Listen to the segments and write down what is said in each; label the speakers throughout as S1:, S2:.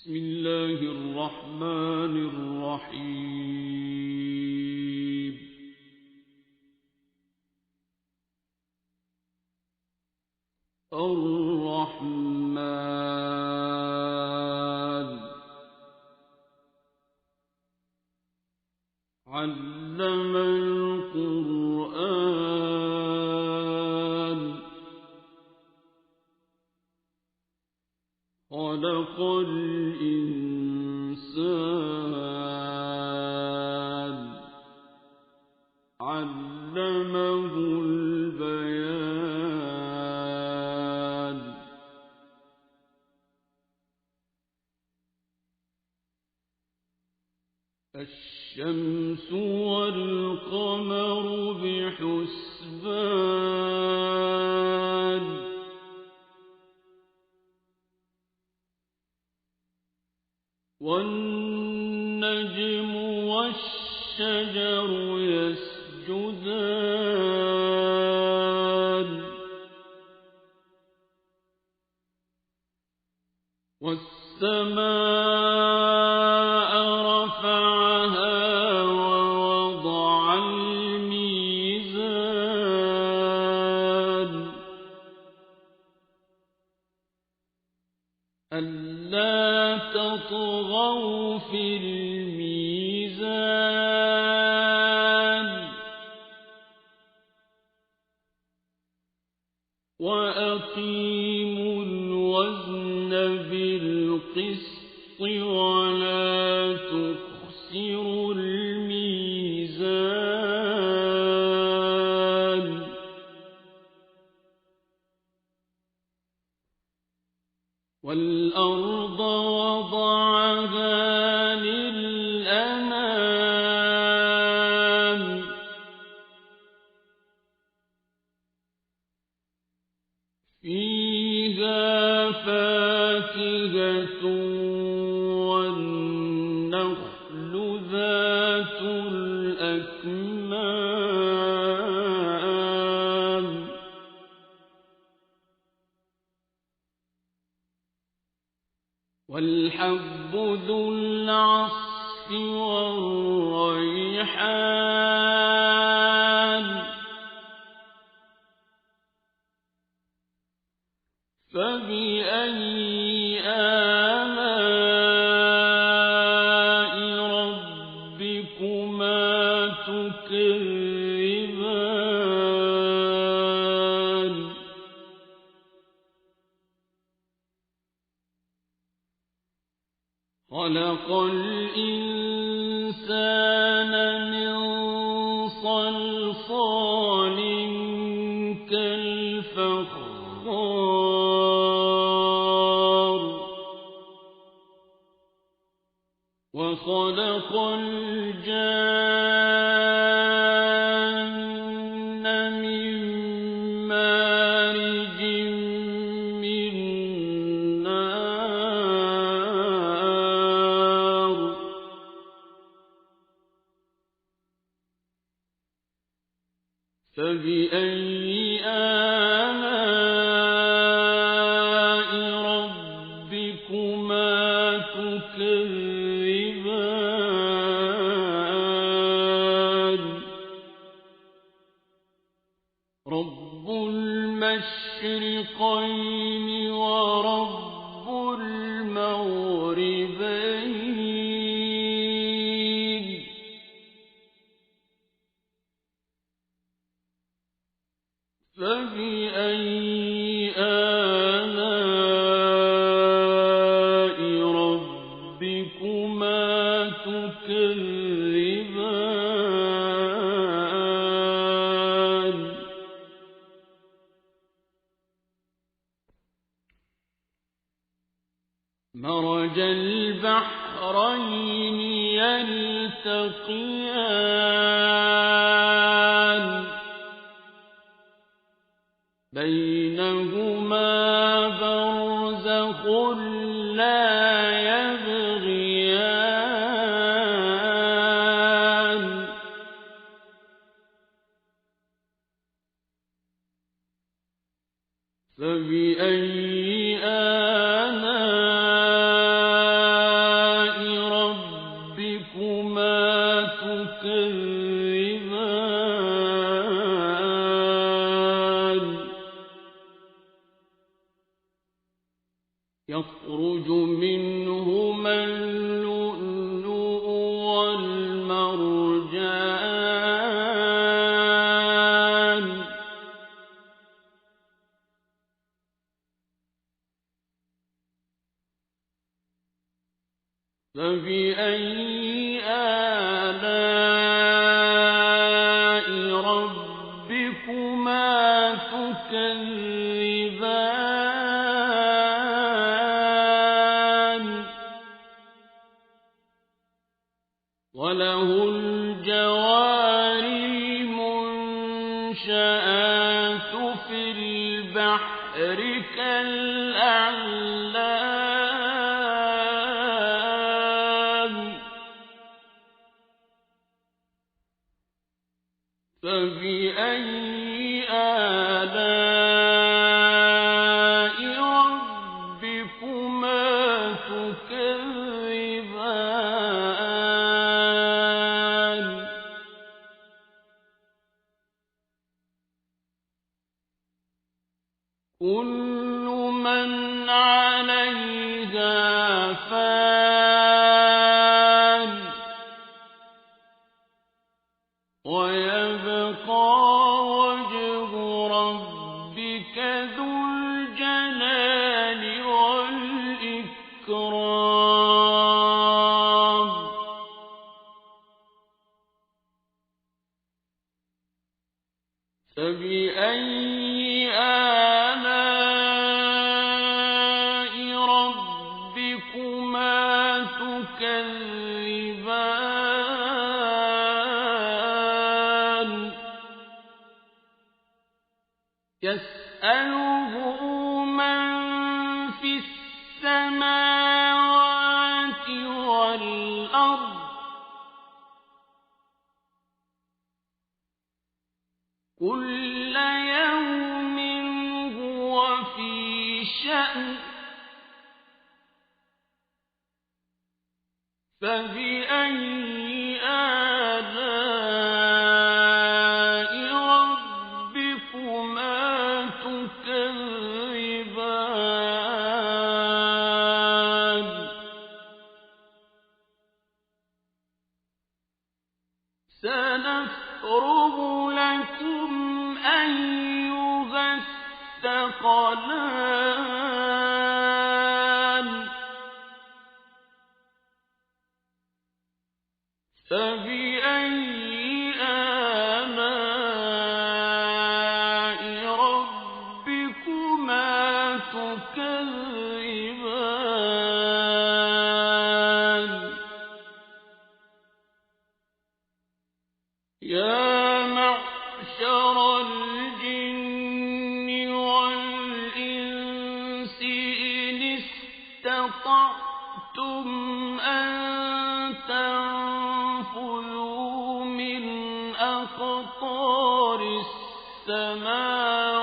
S1: بسم الله الرحمن الرحيم. الرحمن علم القرآن خلق الإنسان علمه البيان. الشمس والقمر بحسبان والنجم والشجر يسجدان والسماء رفعها ووضع الميزان ألا تطغوا في الميزان وأقيموا الوزن بالقسط ولا تخسروا الميزان والأرض وضعها للأنام فيها فاكهة والنخل ذات الأكمام والحب ذو العصف والريحان فبأي آلاء ربكما تكذبان خلق الإنسان من صلصال كالفخار وخلق الجان من مارج من نار فبأي آلاء ربكما تكذبان رب المشرقين ورب المغربين فبأي آلاء ربكما تكذبان مرج البحرين يلتقيان بينهما برزخ لا يبغيان فبأي آلاء يخرج منهما اللؤلؤ والمرجان فبأي آلاء ربكما تكذبان وله الجوار المنشآت في البحر كالأعلام فبأي آلاء ربكما تكذبان كل من عليها فان ويبقى وجه ربك ذو الجلال والإكرام فبأي آلاء ربكما تكذبان يسأله من في السماوات والأرض كل يوم هو في شأن فبأي آلاء ربكما تكذبان سنفرغ لكم أيها الثقلان فبأي آلاء ربكما تكذبان يا معشر الجن والإنس إن استطعتم أن تنفذوا من أقطار السماوات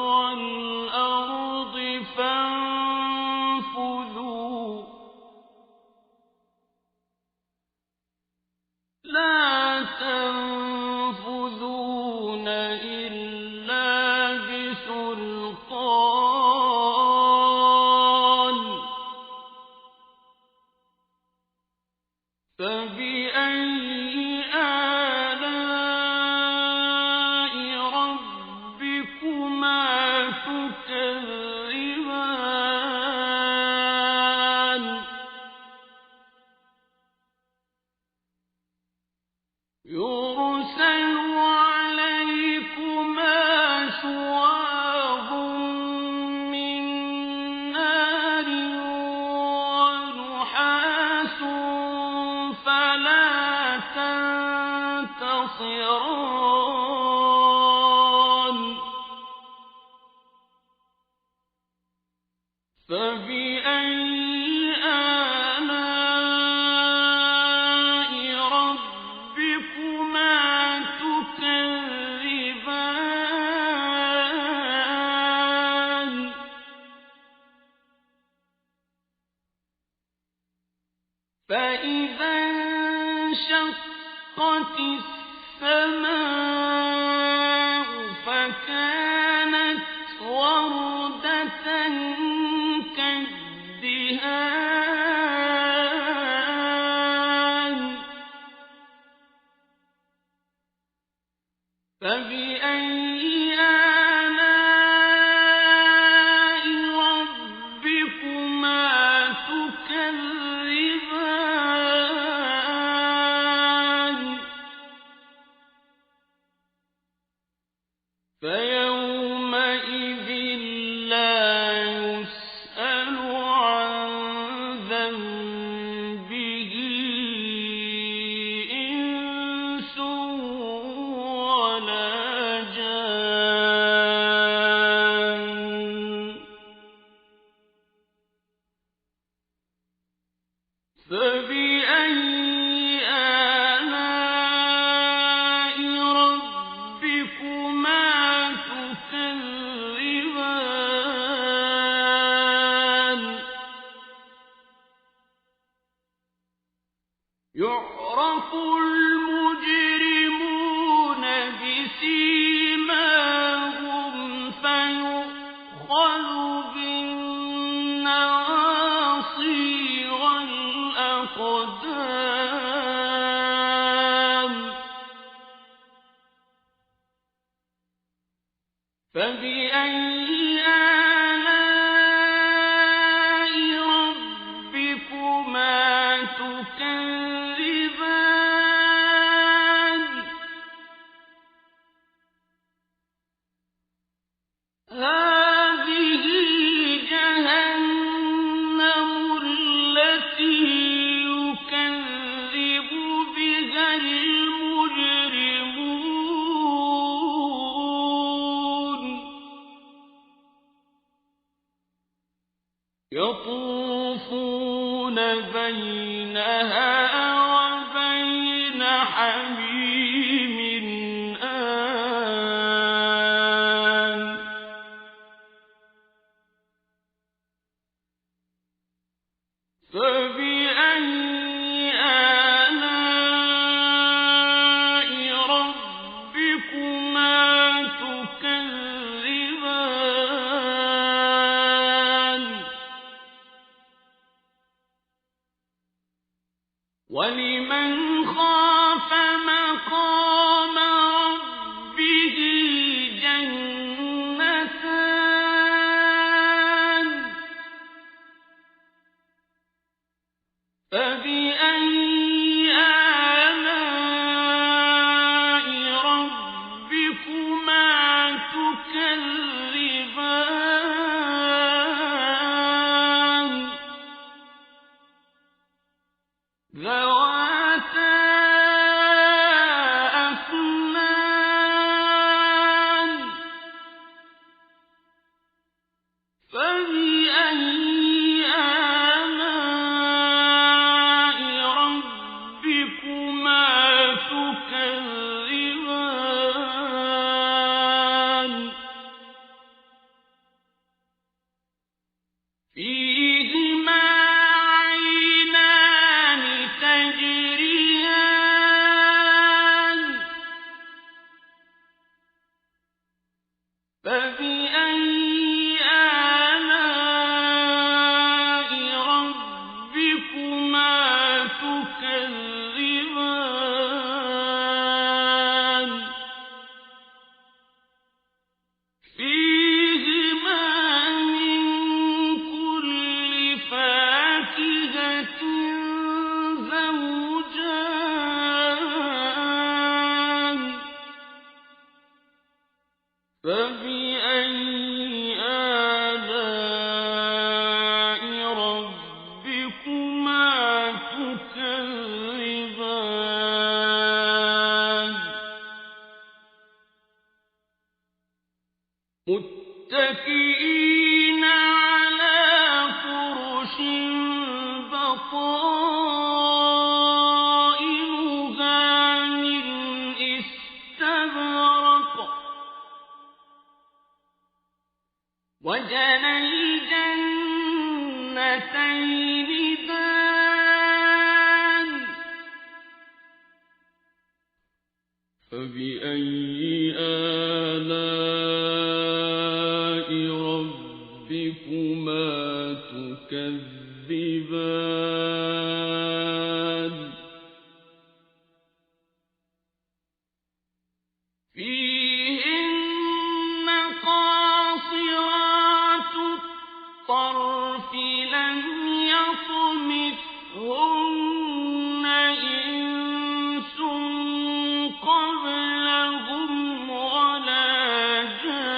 S1: والأرض فانفذوا لا تنفذون إلا بسلطان فبأي آلاء ربكما تكذبان يرسل عليكما شواظ من نار ونحاس فلا تنتصران فبأي آلاء ربكما تكذبان فإذا انشقت السماء فكانت وردة كالدهان فبأي آلاء ربكما تكذبان فيومئذ لا يسأل عن ذنبه إنس ولا جان فبأي آلاء ربكما تكذبان يعرف المجرمون بسيماهم فيؤخذ بالنواصي والأقدام فبأي آلاء ربكما تكذبان هذه جهنم التي يكذب بها المجرمون يطوفون بينها وبين حميم آن فبأي آلاء ربكما تكذبان ولمن خاف مقام ربه جنتان فبأي آلاء ربكما تكذبان ذواتا أفنان فبأي آلاء ربكما تكذبان فيهما عينان تجريان فبأي آلاء ربكما تكذبان فيهما من كل فاكهة زوجان فبأي آلاء ربكما تكذبان متكئين على فرش بطائنها من استبرق وجنى الجنتين دان فبأي آلاء ربكما تكذبان يطمثهن إنس قبلهم ولا جان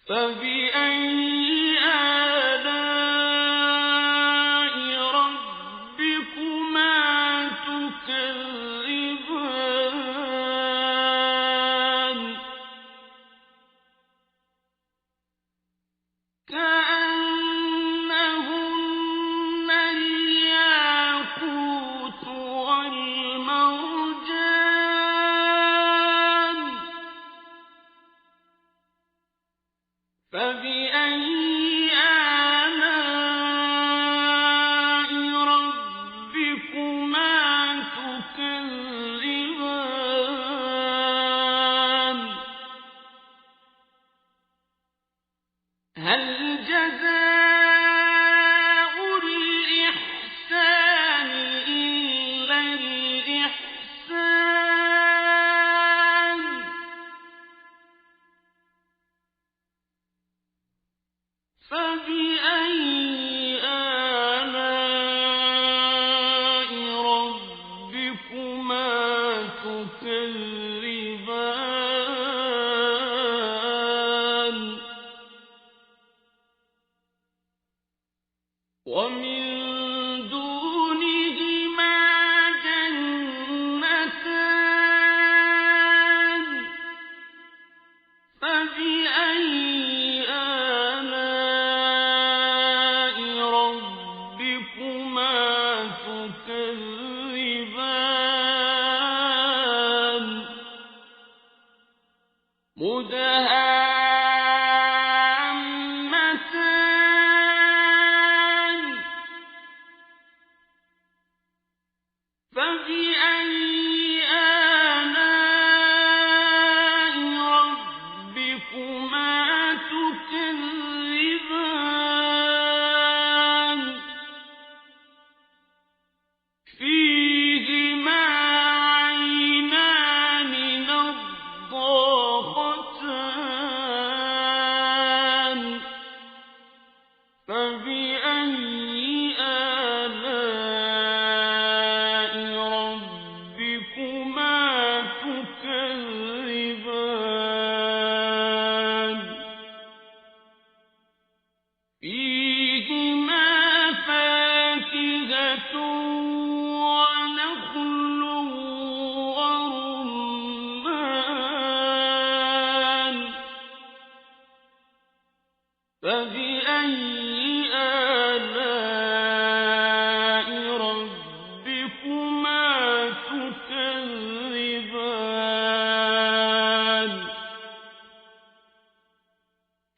S1: فبأي آلاء ربكما تكذبان كأنهن الياقوت والمرجان فبأي آلاء ربكما تكذبان هل جزاء الإحسان إلا الإحسان فبأي آلاء ربكما تكذبان ومن دونهما جنتان فبأي آلاء ربكما تكذبان مدهامتان فبأي آلاء ربكما تكذبان فيهما عينان نضاختان فبأي آلاء ربكما تكذبان فيهما فاكهة ونخل ورمان فبأي آلاء ربكما تكذبان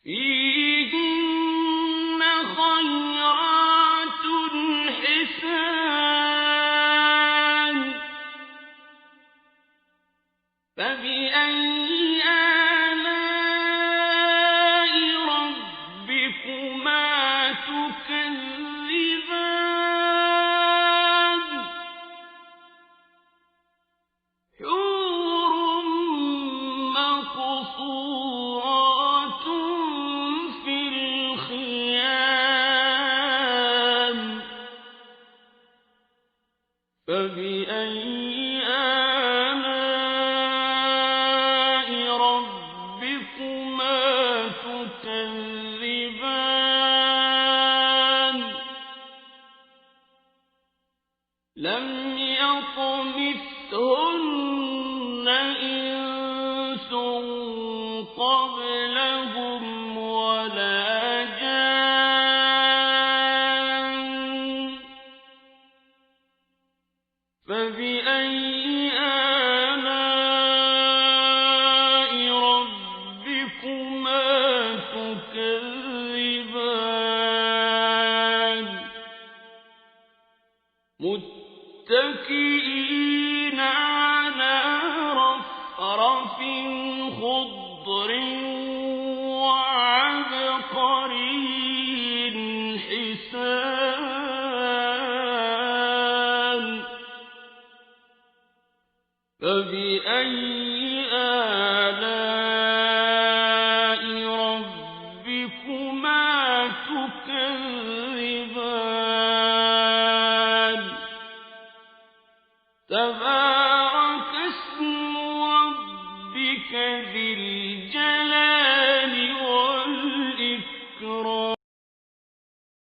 S1: فيهن خيرات حسان فبأي آلاء ربكما تكذبان حور مقصورات في الخيام فبأي آلاء ربكما تكذبان لم يطمثهن إنس قبلهم ولا جان فبأي آلاء ربكما تكذبان متكئين على رفرف خضر وعبقري حسان فبأي آلاء تبارك اسم ربك ذي